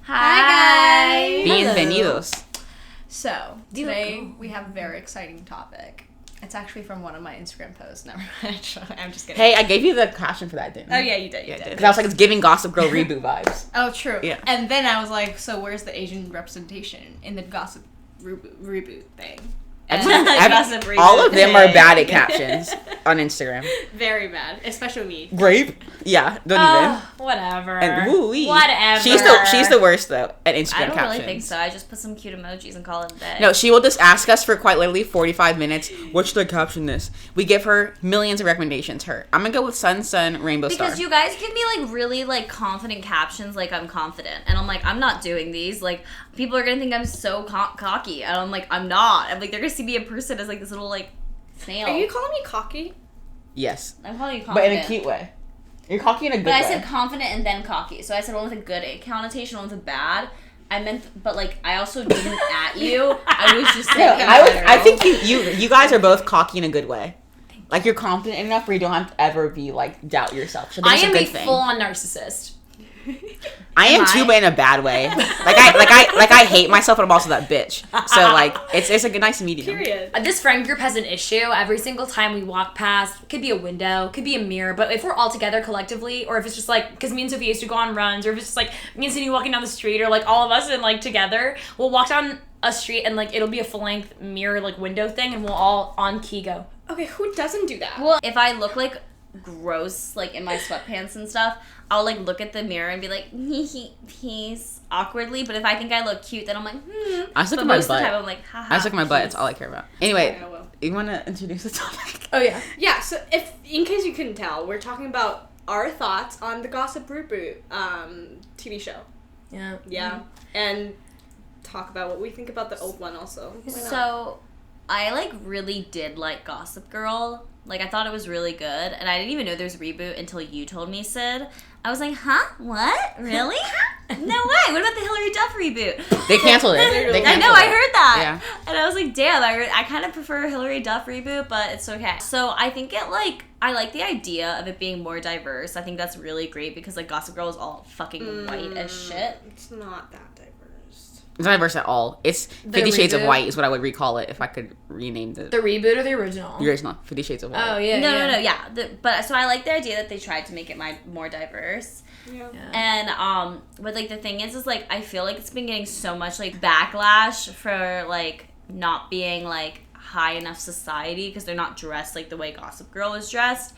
Hi, guys! Bienvenidos. So, today we have a very exciting topic. It's actually from one of my Instagram posts. Never mind. I'm just kidding. Hey, I gave you the caption for that, didn't I? Oh, yeah, you did. You did. Because I was like, it's giving Gossip Girl reboot vibes. Oh, true. Yeah. And then I was like, so where's the Asian representation in the Gossip reboot thing? All of them are bad at captions on Instagram. Very bad, especially me. Grape? Yeah, don't even. Whatever. And woo-wee. Whatever. She's the worst though at Instagram captions. I don't really think so. I just put some cute emojis and call it a day. No, she will just ask us for quite literally 45 minutes. What should I caption this? We give her millions of recommendations. I'm gonna go with Sun Rainbow Star. Because you guys give me like really like confident captions, like I'm confident, and I'm like I'm not doing these. Like people are gonna think I'm so cocky, and I'm like I'm not. I'm like they're gonna see me in person as like this little like snail. Are you calling me cocky? Yes. I'm calling you confident, but in a cute way. You're cocky in a good way. But I said confident and then cocky. So I said one with a good connotation, one with a bad. I meant, but like I also didn't at you. I was just saying. No, I think you guys are both cocky in a good way. Like you're confident enough where you don't have to ever be like doubt yourself. So I am a full-on narcissist. I am too, but in a bad way. I hate myself, but I'm also that bitch. So like it's a good nice medium. Period. This friend group has an issue every single time we walk past. Could be a window, could be a mirror, but if we're all together collectively, or if it's just like, because me and Sophia used to go on runs, or if it's just like me and Cindy walking down the street, or like all of us and like together, we'll walk down a street and like it'll be a full-length mirror like window thing, and we'll all on key go. Okay, who doesn't do that? Well, if I look like gross like in my sweatpants and stuff, I'll like look at the mirror and be like he's awkwardly, but if I think I look cute, then I'm like I just look at my butt. Of the time, I'm like haha, I just look at my butt. It's all I care about. Anyway, you want to introduce the topic? Oh yeah. So if in case you couldn't tell, we're talking about our thoughts on the Gossip Reboot TV show. Yeah, and talk about what we think about the old one also. So I like really did like Gossip Girl. Like, I thought it was really good, and I didn't even know there's a reboot until you told me, Sid. I was like, huh? What? Really? No way. What about the Hilary Duff reboot? They canceled it. I know, I heard that. Yeah. And I was like, damn, I kind of prefer Hilary Duff reboot, but it's okay. So I think I like the idea of it being more diverse. I think that's really great because, like, Gossip Girl is all fucking white as shit. It's not that diverse. It's not diverse at all. It's 50 Shades of White is what I would recall it if I could rename the reboot or the original? The original, 50 Shades of White. Oh, yeah. No, yeah. But so I like the idea that they tried to make it more diverse. Yeah. And, but, like, the thing is, like, I feel like it's been getting so much, like, backlash for, like, not being, like, high enough society because they're not dressed, like, the way Gossip Girl is dressed.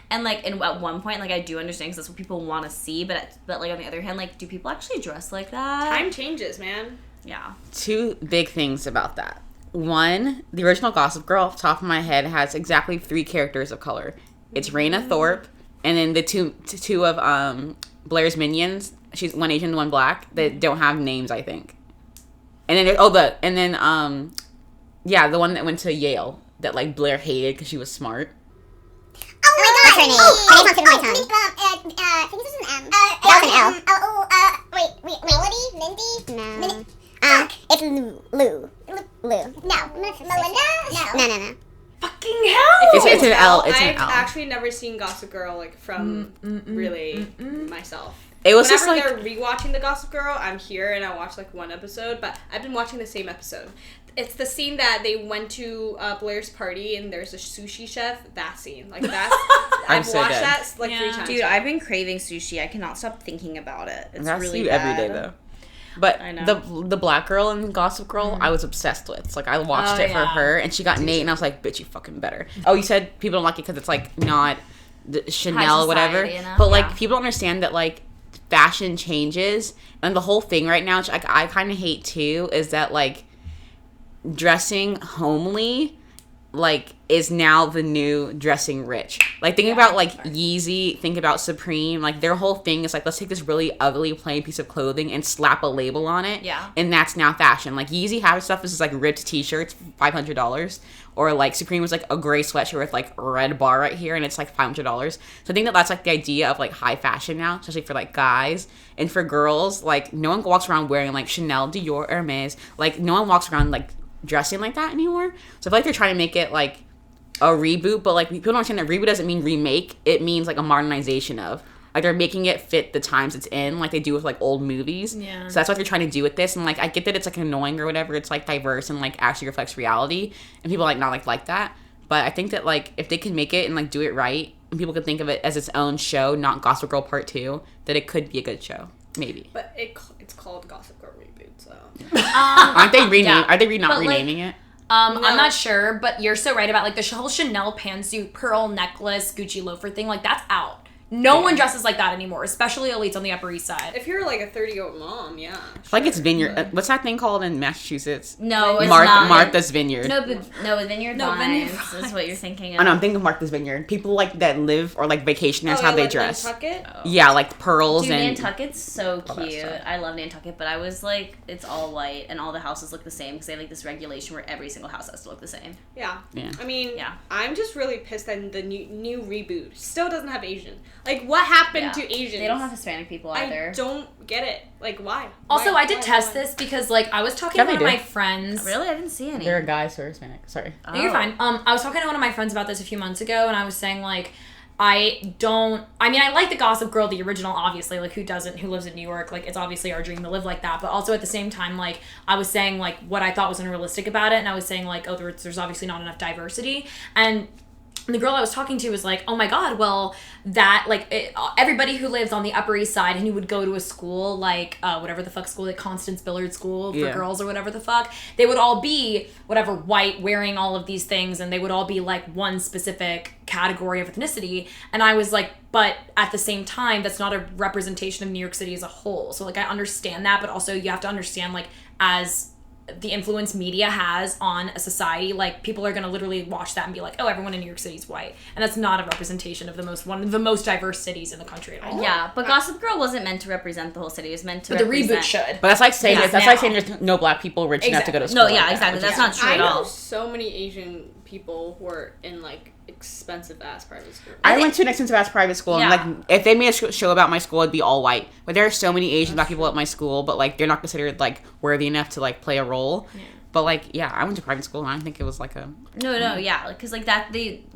And, like, at one point, like, I do understand because that's what people want to see, but, like, on the other hand, like, do people actually dress like that? Time changes, man. Yeah. Two big things about that. One, the original Gossip Girl, off the top of my head, has exactly 3 characters of color. It's Raina Thorpe, and then the two of Blair's minions. She's one Asian, one black. That don't have names, I think. And then the one that went to Yale that like Blair hated because she was smart. Oh my god! What's her name? Her name's on tip of my tongue. I think this is an M. That was an L. Wait, Melody? Mindy? No. It's Lou. No. Melinda? No. Fucking hell! It's an L. It's an I've L. actually never seen Gossip Girl like from myself. It was Whenever just like they're rewatching the Gossip Girl, I'm here and I watch like one episode, but I've been watching the same episode. It's the scene that they went to Blair's party and there's a sushi chef. That scene, like that's I've so watched dead. that like 3 times. Dude, I've been craving sushi. I cannot stop thinking about it. It's that's really you bad. every day though. But the black girl in Gossip Girl, I was obsessed with. It's like I watched it for her, and she got Nate, and I was like, "Bitch, you fucking better." Oh, you said people don't like it because it's like not the Chanel or whatever, you know? but like people don't understand that like fashion changes, and the whole thing right now, which I kind of hate too, is that like dressing homely like is now the new dressing rich. Like think about like Yeezy, think about Supreme, like their whole thing is like let's take this really ugly plain piece of clothing and slap a label on it. Yeah. And that's now fashion. Like Yeezy have stuff is like ripped t-shirts, $500. Or like Supreme was like a gray sweatshirt with like a red bar right here and it's like $500. So I think that that's like the idea of like high fashion now, especially for like guys. And for girls, like no one walks around wearing like Chanel, Dior, Hermes. Like no one walks around like dressing like that anymore. So I feel like they're trying to make it like a reboot, but like people don't understand that reboot doesn't mean remake. It means like a modernization of. Like, they're making it fit the times it's in, like they do with, like, old movies. Yeah. So that's what they're trying to do with this. And, like, I get that it's, like, annoying or whatever. It's, like, diverse and, like, actually reflects reality. And people, like, not, like that. But I think that, like, if they can make it and, like, do it right, and people could think of it as its own show, not Gossip Girl Part 2, that it could be a good show. Maybe. But it's called Gossip Girl Reboot, so. Aren't they renaming? Yeah. Are they not But, like, renaming it? I'm not sure, but you're so right about, like, the whole Chanel pantsuit, pearl necklace, Gucci loafer thing. Like, that's out. No one dresses like that anymore, especially elites on the Upper East Side. If you're like a 30-year-old mom, yeah. Like it's Vineyard. What's that thing called in Massachusetts? No, it's not. Martha's Vineyard. No, Vineyard Vines is what you're thinking of. Oh, no, I'm thinking of Martha's Vineyard. People like that live or like vacation. That's how they like dress. Nantucket? Oh. Yeah, like pearls Dude, and Nantucket's so all that cute. stuff. I love Nantucket, but I was like, it's all white and all the houses look the same because they have like this regulation where every single house has to look the same. Yeah. Yeah. I mean, Yeah. I'm just really pissed that the new reboot still doesn't have Asian. Like, what happened to Asians? They don't have Hispanic people either. I don't get it. Like, why? Also, Why? I did test this because, like, I was talking Yeah, to one they of do. my friends. Really? I didn't see any. there are guys who are Hispanic. Sorry. Oh. No, you're fine. I was talking to one of my friends about this a few months ago, and I was saying, like, I like the Gossip Girl, the original, obviously, like, who doesn't, who lives in New York, like, it's obviously our dream to live like that, but also at the same time, like, I was saying, like, what I thought was unrealistic about it, and I was saying, like, oh, there's obviously not enough diversity, and the girl I was talking to was like, oh my god, well, that, like, everybody who lives on the Upper East Side and who would go to a school, like, whatever the fuck school, like Constance Billard School for girls or whatever the fuck, they would all be, whatever, white, wearing all of these things, and they would all be, like, one specific category of ethnicity, and I was like, but at the same time, that's not a representation of New York City as a whole, so, like, I understand that, but also you have to understand, like, as the influence media has on a society, like, people are gonna literally watch that and be like, oh, everyone in New York City is white, and that's not a representation of one of the most diverse cities in the country at all. Yeah, but Gossip Girl wasn't meant to represent the whole city. It was meant to But the represent... reboot should. But that's like saying Yeah, that's like saying there's no black people rich enough to go to school. No, yeah, like exactly. That, That's not true I at know all. so many Asian people who are in, like, expensive ass private school. I went to an expensive ass private school, Yeah. and like if they made a show about my school, it'd be all white. But there are so many Asian black people at my school, but like they're not considered like worthy enough to like play a role. Yeah. But like, yeah, I went to private school, and I don't think it was like a. No, yeah, because like that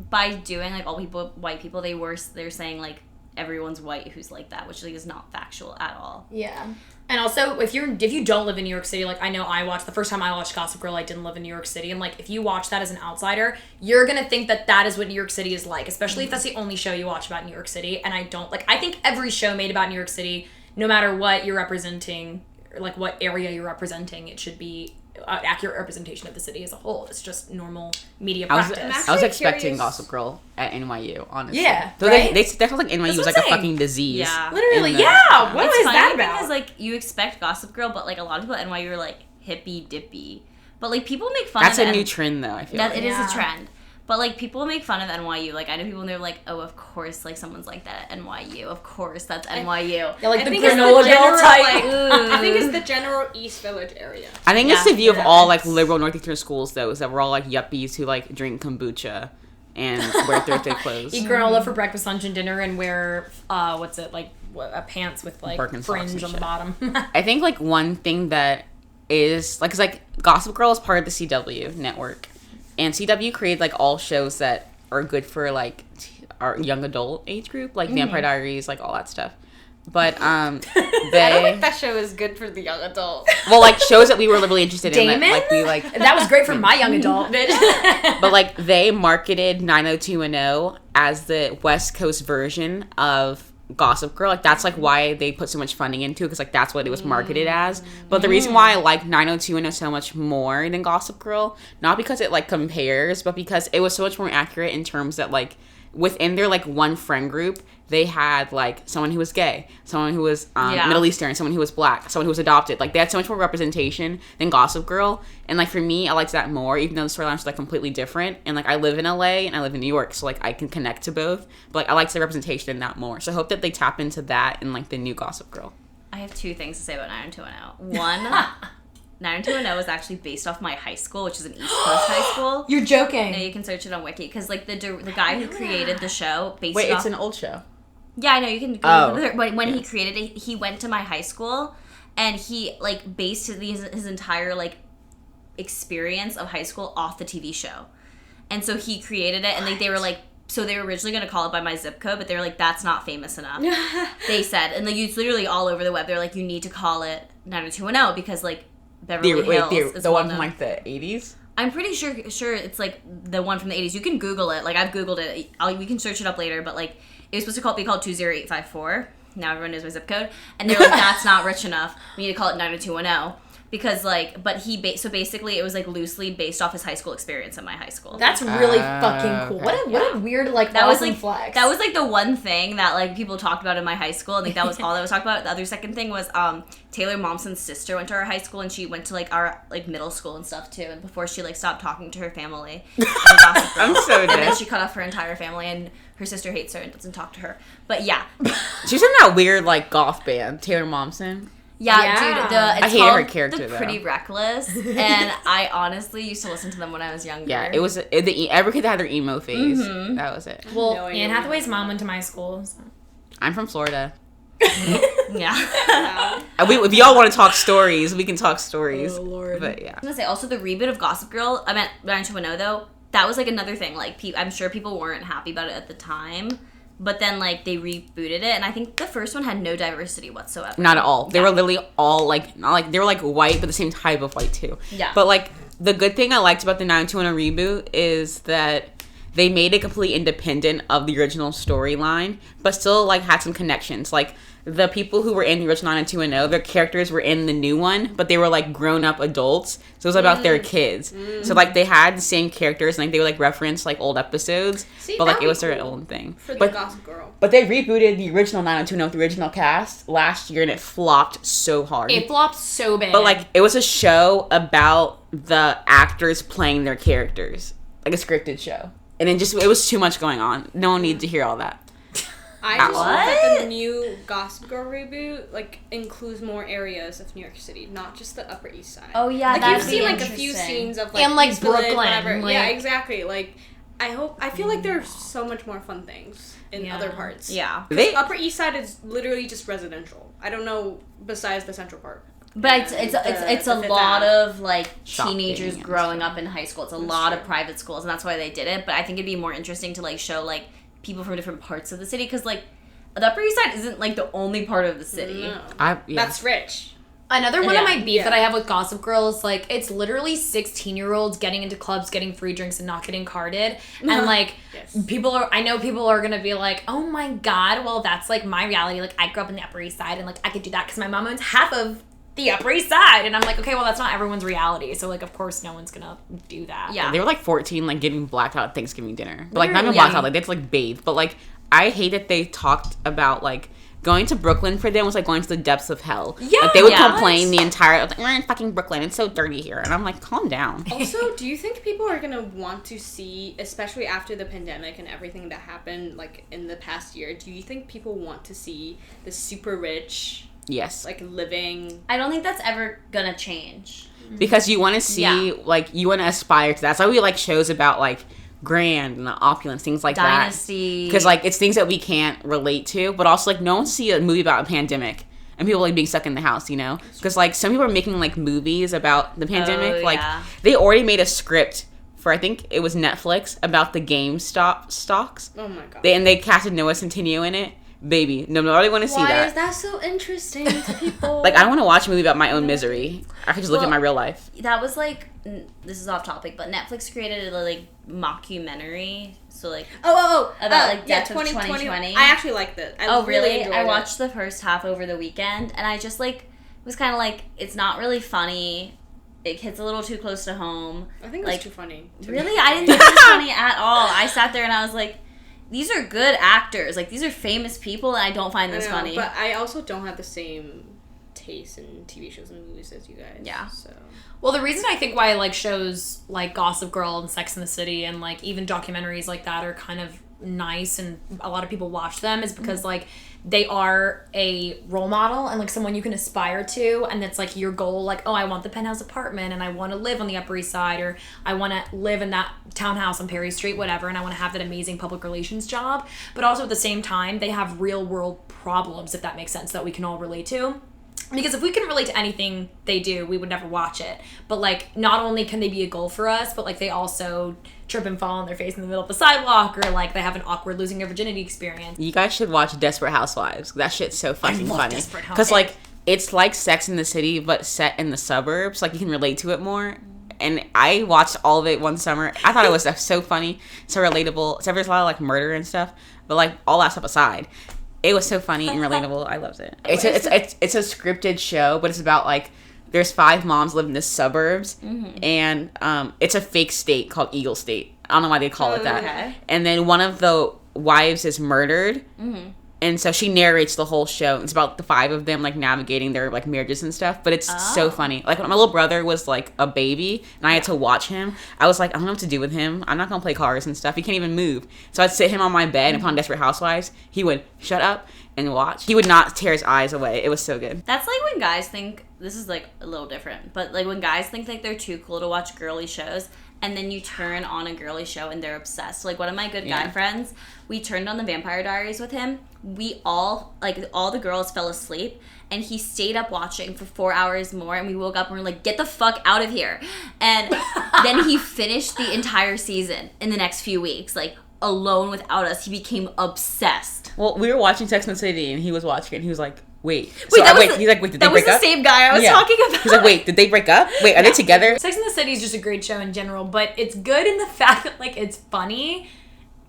by doing like all white people, they're saying like everyone's white who's like that, which like is not factual at all. Yeah. And also, if you don't live in New York City, like, I know the first time I watched Gossip Girl, I didn't live in New York City, and, like, if you watch that as an outsider, you're gonna think that that is what New York City is like, especially if that's the only show you watch about New York City, and I think every show made about New York City, no matter what you're representing, or, like, what area you're representing, it should be an accurate representation of the city as a whole. It's just normal media practice. I was expecting Gossip Girl at NYU, honestly. Yeah, so right? They felt like NYU was like a fucking disease. Yeah. Literally, in the- yeah! What It's is funny that about? because like you expect Gossip Girl, but like a lot of people at NYU are like hippy dippy. But like people make fun That's of a new trend, though. I feel that like. it is Yeah. a trend. But like people make fun of NYU. Like I know people and they're like, oh, of course, like someone's like that at NYU. Of course, that's NYU. Yeah, like I the think it's the granola general, dough type. like, I think it's the general East Village area. I think it's Yeah. the view of Yeah. all like liberal northeastern schools, though, is that we're all like yuppies who like drink kombucha and wear thrift clothes. Eat granola for breakfast, lunch, and dinner, and wear pants with like Birkenstocks fringe and on the shit. bottom. I think like one thing that is like, 'cause like Gossip Girl is part of the CW network, and CW created like all shows that are good for like our young adult age group, like Vampire Diaries, like all that stuff. But they I don't think that show is good for the young adult. well, like shows that we were really interested in, Damon? that, like we like. That was great for my young adult, bitch. But like they marketed 90210 as the West Coast version of Gossip Girl. Like that's like why they put so much funding into it, because like that's what it was marketed as. But the reason why I like 90210 so much more than Gossip Girl, not because it like compares, but because it was so much more accurate in terms that like within their like one friend group, they had like someone who was gay, someone who was Middle Eastern, someone who was black, someone who was adopted. Like they had so much more representation than Gossip Girl, and like for me, I liked that more, even though the storylines are like completely different. And like I live in LA and I live in New York, so like I can connect to both. But like I liked the representation in that more. So I hope that they tap into that in like the new Gossip Girl. I have two things to say about 90210. One, 90210 is actually based off my high school, which is an East Coast high school. You're joking. Yeah, you can search it on Wiki because like the guy who created the show based Wait, off. it's an old show. Yeah, I know, you can Oh. when he created it, he went to my high school and he like based his entire like experience of high school off the TV show. And so he created it and like they were like so they were originally going to call it by my zip code, but they were like, that's not famous enough. They said, and like it's literally all over the web. They're like, you need to call it 90210 because like Beverly Hills is the well one from known. like the 80s. I'm pretty sure it's like the one from the 80s. You can Google it. Like I've Googled it. We can search it up later. But like it was supposed to be called 20854. Now everyone knows my zip code, and they're like, that's not rich enough. We need to call it 90210. Because, like, but so basically it was, like, loosely based off his high school experience at my high school. That's really fucking cool. Okay. What a weird, like, that was, awesome like, flex. That was, like, the one thing that, like, people talked about in my high school. I think that was all that was talked about. The other second thing was Taylor Momsen's sister went to our high school, and she went to, like, our, like, middle school and stuff, too. And before she, like, stopped talking to her family. I'm so And then dead. she cut off her entire family, and her sister hates her and doesn't talk to her. But, yeah. She's in that weird, like, goth band, Taylor Momsen. Yeah, dude, it's I hated called her character, The though. Pretty Reckless, and I honestly used to listen to them when I was younger. Yeah, it was every kid that had their emo phase. Mm-hmm. That was it. Well, No idea Anne what Hathaway's you're mom went to my school. So. I'm from Florida. Yeah. If y'all want to talk stories, we can talk stories. Oh, Lord. But yeah. I was gonna say also the reboot of Gossip Girl. I meant 90210 though. That was like another thing. Like I'm sure people weren't happy about it at the time, but then like they rebooted it, and I think the first one had no diversity whatsoever. Not at all. They were literally all like, not like, they were like white, but the same type of white too. Yeah. But like, the good thing I liked about the 90210 reboot is that they made it completely independent of the original storyline, but still like had some connections. Like, the people who were in the original 90210, their characters were in the new one, but they were like grown up adults. So it was about their kids. So like they had the same characters, and like they would like reference like old episodes, See, but like that'd it was be their cool own thing. For the But Gossip Girl. but they rebooted the original 90210 with the original cast last year, and it flopped so hard. It flopped so bad. But like it was a show about the actors playing their characters, like a scripted show, and it was too much going on. No one needed to hear all that. I just What? hope that the new Gossip Girl reboot like includes more areas of New York City, not just the Upper East Side. Oh yeah, Like that'd you've be seen like a few interesting. scenes of like And, like, East Village, Brooklyn, whatever. like- Yeah, exactly. Like I feel like there's so much more fun things in Yeah. other parts. Yeah, They Upper East Side is literally just residential. I don't know besides the Central Park. but it's And it's the a Fifth lot Ave. of like Shopping teenagers and growing stuff. up in high school. It's a That's lot true. of private schools, and that's why they did it. But I think it'd be more interesting to like show like people from different parts of the city, because like the Upper East Side isn't like the only part of the city. No. yeah. That's rich. Another one Yeah. of my beef Yeah. that I have with Gossip Girl is like it's literally 16-year-olds getting into clubs, getting free drinks, and not getting carded. And like Yes. I know people are gonna be like, oh my god, well that's like my reality. Like I grew up in the Upper East Side, and like I could do that because my mom owns half of the Upper East Side, and I'm like, okay, well that's not everyone's reality. So like of course no one's gonna do that. Yeah. They were like 14, like getting blacked out at Thanksgiving dinner. But like not even Literally. blacked out, like they had to like bathe. But like I hate that they talked about like going to Brooklyn for them was like going to the depths of hell. Yeah, Like they would yeah. complain the entire like, we're in fucking Brooklyn, it's so dirty here. And I'm like, calm down. Also, do you think people are gonna want to see, especially after the pandemic and everything that happened like in the past year, do you think people want to see the super rich, Yes. like living? I don't think that's ever gonna change. Because you want to see Yeah. like you want to aspire to that. That's why we like shows about like grand and opulence, things like Dynasty. that. Because like it's things that we can't relate to, but also like no one see a movie about a pandemic and people like being stuck in the house, you know? Because like some people are making like movies about the pandemic. Oh, Like yeah. they already made a script for, I think it was Netflix, about the GameStop stocks. Oh my god. They casted Noah Centineo in it. Baby, nobody want to see Why that. is that so interesting to people? Like I don't want to watch a movie about my own misery. I could just look at Well, my real life. That was like this is off topic, but Netflix created a like mockumentary. So like About, like, death of 2020. I actually liked it. oh really? enjoyed I it. watched the first half over the weekend, and I just like was kind of like it's not really funny. It hits a little too close to home. I think it was like, too funny. to Really, me. I didn't think it was funny at all. I sat there and I was like, these are good actors. Like these are famous people, and I don't find I this know, funny. But I also don't have the same taste in TV shows and movies as you guys. Yeah. So Well, the reason I think why I like shows like Gossip Girl and Sex and the City and like even documentaries like that are kind of nice and a lot of people watch them is because like they are a role model and like someone you can aspire to, and it's like your goal, like, oh, I want the penthouse apartment and I want to live on the Upper East Side, or I want to live in that townhouse on Perry Street, whatever, and I want to have that amazing public relations job. But also at the same time, they have real world problems, if that makes sense, that we can all relate to. Because if we can relate to anything they do, we would never watch it. But like, not only can they be a goal for us, but like they also trip and fall on their face in the middle of the sidewalk, or like they have an awkward losing their virginity experience. You guys should watch Desperate Housewives. That shit's so fucking love funny. Desperate Housewives. Because like it's like Sex in the City, but set in the suburbs. Like you can relate to it more. And I watched all of it one summer. I thought it was so funny, so relatable. Except there's a lot of like murder and stuff, but like all that stuff aside, it was so funny and relatable. I loved it. It's a scripted show, but it's about like there's 5 moms live in the suburbs, and it's a fake state called Eagle State. I don't know why they call it that. Okay. And then one of the wives is murdered, and so she narrates the whole show. It's about the 5 of them like navigating their like marriages and stuff. But it's so funny. Like when my little brother was like a baby, and I had to watch him, I was like, I don't know what to do with him. I'm not gonna play cars and stuff. He can't even move. So I'd sit him on my bed and put on Desperate Housewives. He would shut up and watch. He would not tear his eyes away. It was so good. That's like when guys think, this is like a little different, but like when guys think like they're too cool to watch girly shows, and then you turn on a girly show and they're obsessed. Like one of my good guy friends, we turned on the Vampire Diaries with him. We all, like all the girls fell asleep, and he stayed up watching for 4 hours more, and we woke up and we're like, get the fuck out of here. And then he finished the entire season in the next few weeks, like alone without us. He became obsessed. Well, we were watching Sex and the City, and he was watching it, and he was like, wait. He's He's like, like, wait, did they break up? That was the same guy I was talking about. He's like, wait, did they break up? Wait, are they together? Sex and the City is just a great show in general, but it's good in the fact that like it's funny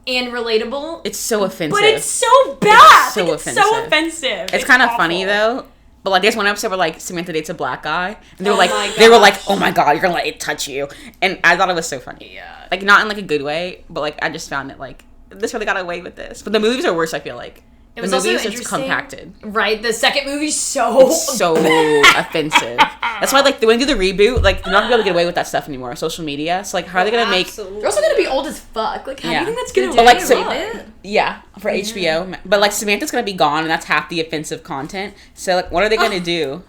and relatable. It's so offensive. But it's so bad. It's so like, offensive. It's so offensive. It's kind of awful. funny though. But like there's one episode where like Samantha dates a black guy, and they were Oh like, my oh my god, you're gonna let it touch you, and I thought it was so funny. Yeah. Like not in like a good way, but like I just found it like this really got away with this. But the movies are worse. I feel like It was the also movies interesting. compacted. Right, the second movie's so So offensive. That's why like when they do the reboot, like they're not gonna be able to get away with that stuff anymore on social media. So like how are they gonna make? Absolutely. They're also gonna be old as fuck. Like, how do Yeah. you think that's gonna But like run? yeah, for HBO. But like Samantha's gonna be gone, and that's half the offensive content. So like, what are they gonna do?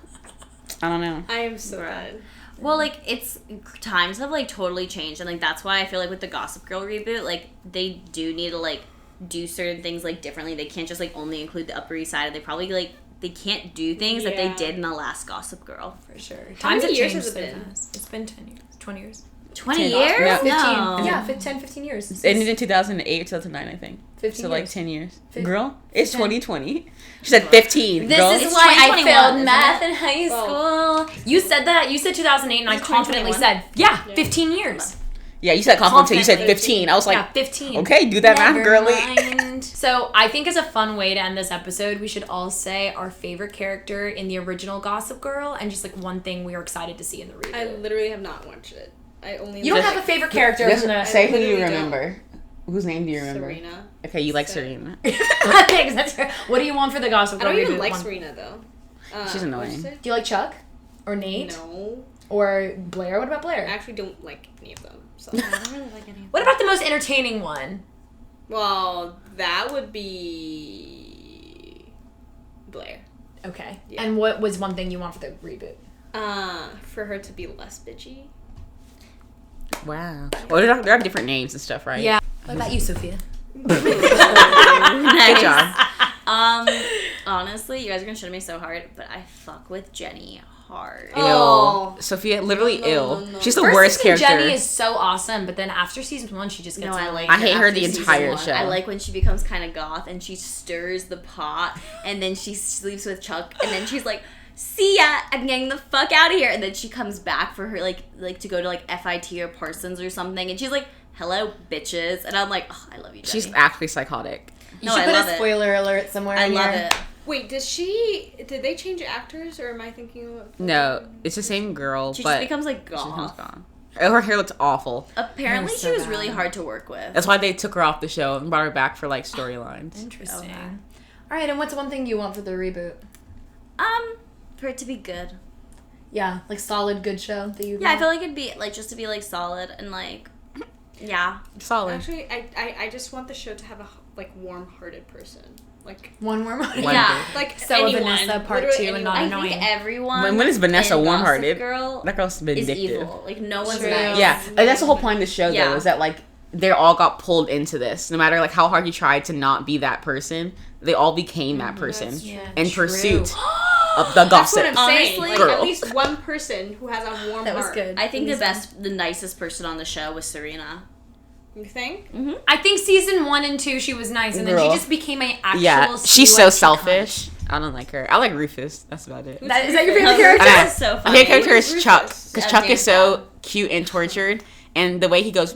I don't know. I am so bad. Well, like, it's, times have, like, totally changed, and, like, that's why I feel like with the Gossip Girl reboot, like, they do need to, like, do certain things, like, differently. They can't just, like, only include the Upper East Side, and they probably, like, they can't do things that they Yeah. did in the last Gossip Girl. For sure. How Times many have years changed has it so been? fast. It's been 10 years. 20 years. 20 10. years? No. 15. No. Yeah, 10, 15 years. It ended in 2008 or 2009, I think. 15 So like years. 10 years. 15. Girl, it's 2020. She said 15. This Girl. is It's why I 2021, failed isn't math it? in high Well, school. You said that. You said 2008, and I It's confidently 2021. said, 15 years. Yeah, you said confident too. You said Confidently. 15. I was like, Yeah, 15. okay, do that math, Never girly. mind. So I think as a fun way to end this episode, we should all say our favorite character in the original Gossip Girl, and just like one thing we are excited to see in the reboot. I literally have not watched it. I only You don't Just- have a favorite character Just in the say who you literally don't. remember. Whose name do you remember? Serena. Okay, you like So- Serena. Thanks, that's fair. What do you want for the Gossip I Girl don't even reboot like one? Serena though. She's annoying. what'd you say? Do you like Chuck? Or Nate? No, Or Blair? What about I Blair? actually don't like any of them. So. I don't really like any of What about the most entertaining one? Well, that would be Blair. Okay. Yeah. And what was one thing you want for the reboot? For her to be less bitchy. Wow. Well, they have different names and stuff, right? Yeah. What about you, Sophia? Good job. Honestly, you guys are gonna shit on me so hard, but I fuck with Jenny hard. Oh. Ill. Sophia, literally No, ill. no. She's the First worst season, character. Jenny is so awesome, but then after season 1, she just gets No, I annoying. like. I hate her after the season entire one. show. I like when she becomes kind of goth and she stirs the pot, and then she sleeps with Chuck, and then she's like, "See ya, I'm getting the fuck out of here," and then she comes back for her like to go to like FIT or Parsons or something, and she's like, "Hello, bitches," and I'm like, oh, "I love you, Jenny." She's actually psychotic. You No, should I put love a it. spoiler alert somewhere I in love here. it. Wait, did they change actors or am I thinking of... No, it's the same girl, She but just becomes like she becomes goth. gone. Her hair looks awful. Apparently, That was she so was bad. really hard to work with. That's why they took her off the show and brought her back for like storylines. Interesting. Okay. All right, and what's one thing you want for the reboot? For it to be good. Yeah, like solid, good show that you. Yeah, I feel like it'd be like just to be like solid and like, yeah. Solid. Actually, I just want the show to have a like warm-hearted person. Like one more. One Yeah. day. like So anyone, Vanessa part literally 2 and not anyone. I think annoying. everyone. When is Vanessa in Gossip warm-hearted? Girl That girl's is vindictive. evil. Like no one's True. nice. Yeah, and that's the whole point of the show, though, Yeah. is that like they all got pulled into this. No matter like how hard you tried to not be that person, they all became that person That's Yeah, in true. pursuit of the That's gossip. what I'm saying. Honestly, Like girl. at least one person who has a warm That was heart. good. I think the nicest person on the show was Serena. You think? Mm-hmm. I think season 1 and 2 she was nice, and then Girl. she just became an actual. Yeah, she's so selfish. I don't like her. I like Rufus. That's about it. Is that your favorite character? That's so funny. My favorite character is Chuck, because Yeah, Chuck is so damn. cute and tortured, and the way he goes,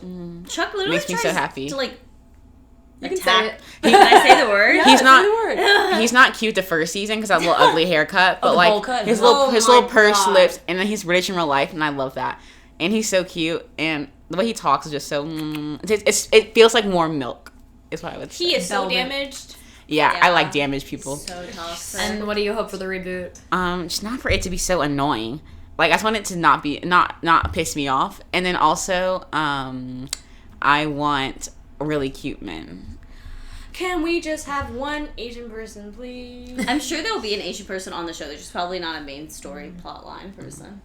Chuck literally makes me so tries happy. to like You can say attack. it. Can I say the word? he's say not. the word. He's not cute the first season because that little ugly haircut, but the like bowl cut. his Oh little my pursed God. lips, and then he's British in real life, and I love that. And he's so cute, and the way he talks is just so. It feels like warm milk. Is what I would say. He is so Velvet. damaged. Yeah, Yeah. I like damaged people. So toxic. And what do you hope for the reboot? Just not for it to be so annoying. Like I just want it to not be not piss me off, and then also I want really cute men. Can we just have one Asian person, please? I'm sure there'll be an Asian person on the show. There's just probably not a main story plot line person.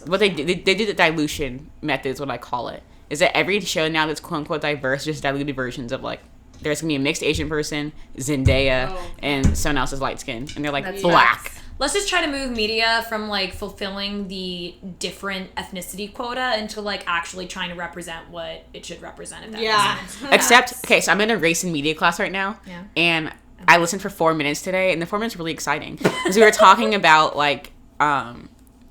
What they do the dilution method is what I call it. Is that every show now that's quote unquote diverse, just diluted versions of like there's gonna be a mixed Asian person, Zendaya, and someone else is light skinned, and they're like That's black. Let's just try to move media from like fulfilling the different ethnicity quota into like actually trying to represent what it should represent. If that makes sense. Except, okay, so I'm in a race and media class right now, Yeah. and I listened for 4 minutes today, and the 4 minutes were really exciting because we were talking about like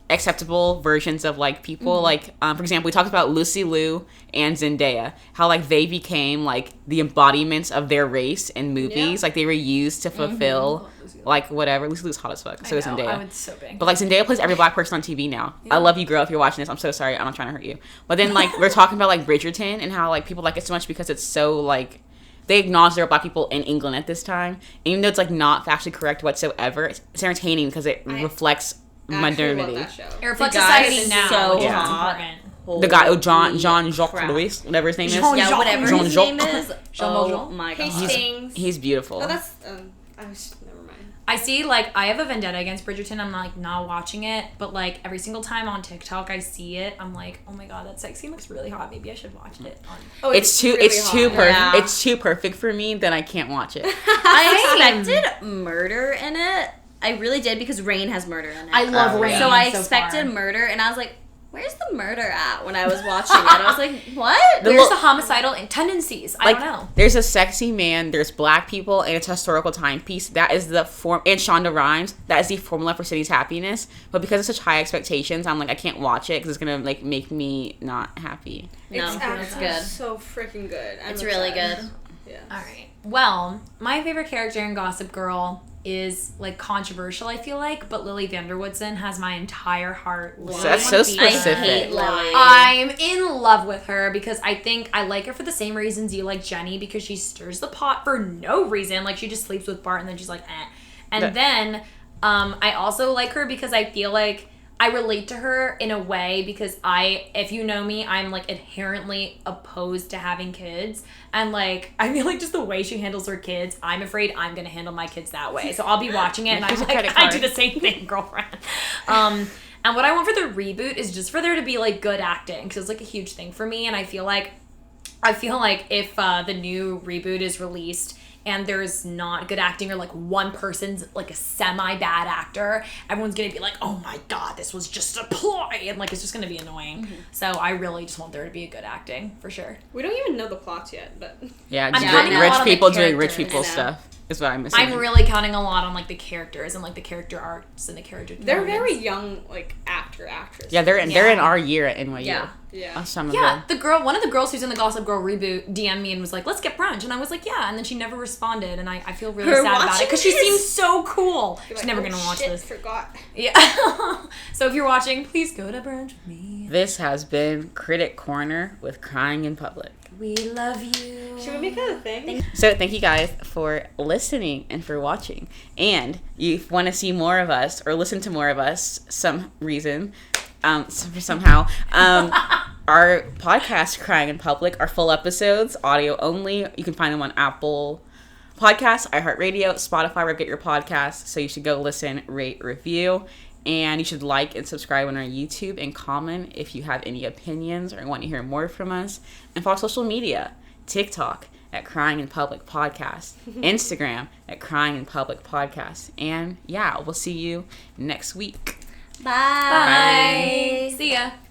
acceptable versions of like people, like for example, we talked about Lucy Liu and Zendaya, how like they became like the embodiments of their race in movies, like they were used to fulfill like whatever. Lucy Liu's hot as fuck, so is Zendaya. I would so big. But like Zendaya plays every black person on TV now. I love you, girl. If you're watching this, I'm so sorry. I'm not trying to hurt you. But then like we're talking about like Bridgerton and how like people like it so much because it's so like they acknowledge there are black people in England at this time, and even though it's like not factually correct whatsoever, it's entertaining because it reflects modernity. It reflects The guy society is now, so which is hot. important. The guy, Jean Jacques crap. Louis, whatever his name is. Yeah, whatever Jean his Jacques. name is. Jean Oh Valjean? my god. Hastings. He's beautiful. Oh, that's never mind. I see, like, I have a vendetta against Bridgerton. I'm, like, not watching it. But, like, every single time on TikTok I see it, I'm like, oh my god, that sex scene looks really hot. Maybe I should watch it. Oh, It's too really perfect. hot. Yeah. It's too perfect for me that I can't watch it. I expected murder in it. I really did because Rain has murder in it. I love Rain. So I so expected far. murder, and I was like, "Where's the murder at?" When I was watching it, I was like, "What?" Where's the homicidal tendencies? I Like, don't know. there's a sexy man, there's black people, and it's a historical timepiece. That is the form, and Shonda Rhimes, that is the formula for city's happiness. But because of such high expectations, I'm like, I can't watch it because it's gonna like make me not happy. No, It's it's actually good. so freaking good. It's really good. Yeah. All right. Well, my favorite character in Gossip Girl is like controversial, I feel like, but Lily Vanderwoodson has my entire heart. So that's so I specific. hate Lily. I'm in love with her because I think I like her for the same reasons you like Jenny, because she stirs the pot for no reason. Like, she just sleeps with Bart and then she's like, eh. And then I also like her because I feel like I relate to her in a way because if you know me, I'm like inherently opposed to having kids. And like, I feel like just the way she handles her kids, I'm afraid I'm going to handle my kids that way. So I'll be watching it and I'm Here's a like, credit I card. do the same thing, girlfriend. And what I want for the reboot is just for there to be like good acting, because it's like a huge thing for me. And I feel like if the new reboot is released and there's not good acting, or like one person's like a semi-bad actor, everyone's gonna be like, oh my god, this was just a ploy, and like it's just gonna be annoying. So I really just want there to be a good acting for sure. We don't even know the plots yet, but Yeah, I'm just counting a rich lot on the people doing rich characters. people I know. stuff is what I'm missing. I'm really counting a lot on like the characters and like the character arcs and the character they're developments. very young, like actress. Yeah, they're in our year at NYU. Yeah. Yeah. Some of Yeah, them. one of the girls who's in the Gossip Girl reboot DM'd me and was like, let's get brunch. And I was like, yeah. And then she never responded. And I feel really Her sad about it watching because she this? seems so cool. You're She's like, never "Oh, going to watch shit, this. Forgot. Yeah. So if you're watching, please go to brunch with me. This has been Critic Corner with Crying in Public. We love you. Should we make that a thing? So thank you guys for listening and for watching. And you want to see more of us or listen to more of us somehow, our podcast Crying in Public, our full episodes, audio only. You can find them on Apple Podcasts, iHeartRadio, Spotify, wherever you get your podcasts. So you should go listen, rate, review. And you should like and subscribe on our YouTube and comment if you have any opinions or want to hear more from us. And follow social media, TikTok at Crying in Public Podcast, Instagram at Crying in Public Podcast. And yeah, we'll see you next week. Bye. Bye. See ya.